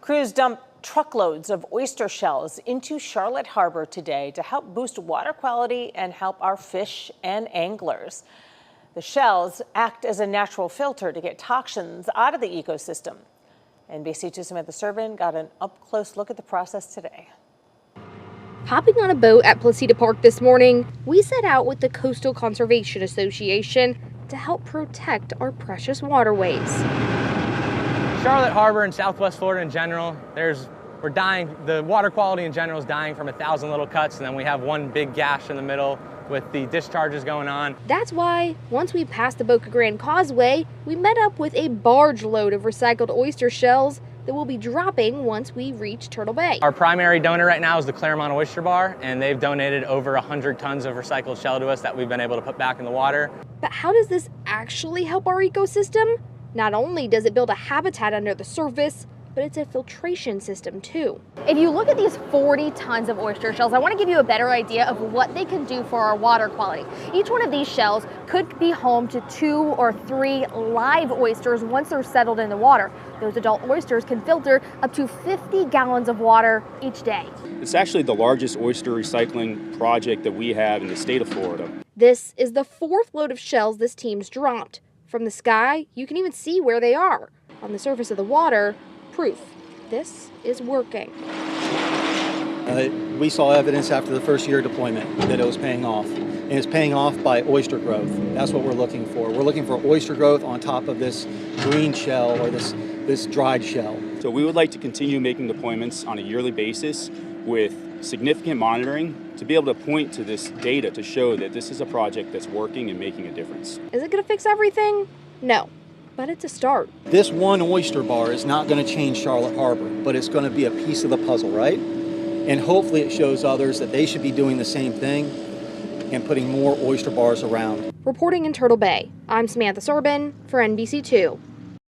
Crews dumped truckloads of oyster shells into Charlotte Harbor today to help boost water quality and help our fish and anglers. The shells act as a natural filter to get toxins out of the ecosystem. NBC2's Samantha Servin got an up-close look at the process today. Hopping on a boat at Placida Park this morning, we set out with the Coastal Conservation Association to help protect our precious waterways. Charlotte Harbor and Southwest Florida in general, we're dying. The water quality in general is dying from 1,000 little cuts, and then we have one big gash in the middle with the discharges going on. That's why, once we passed the Boca Grande Causeway, we met up with a barge load of recycled oyster shells that will be dropping once we reach Turtle Bay. Our primary donor right now is the Claremont Oyster Bar, and they've donated over 100 tons of recycled shell to us that we've been able to put back in the water. But how does this actually help our ecosystem? Not only does it build a habitat under the surface, but it's a filtration system too. If you look at these 40 tons of oyster shells, I want to give you a better idea of what they can do for our water quality. Each one of these shells could be home to 2 or 3 live oysters once they're settled in the water. Those adult oysters can filter up to 50 gallons of water each day. It's actually the largest oyster recycling project that we have in the state of Florida. This is the 4th load of shells this team's dropped. From the sky, you can even see where they are. On the surface of the water, proof this is working. We saw evidence after the first year deployment that it was paying off. And it's paying off by oyster growth. That's what we're looking for. We're looking for oyster growth on top of this green shell or this dried shell. So we would like to continue making deployments on a yearly basis with significant monitoring to be able to point to this data to show that this is a project that's working and making a difference. Is it going to fix everything? No, but it's a start. This one oyster bar is not going to change Charlotte Harbor, but it's going to be a piece of the puzzle, right? And hopefully it shows others that they should be doing the same thing and putting more oyster bars around. Reporting in Turtle Bay, I'm Samantha Servin for NBC2.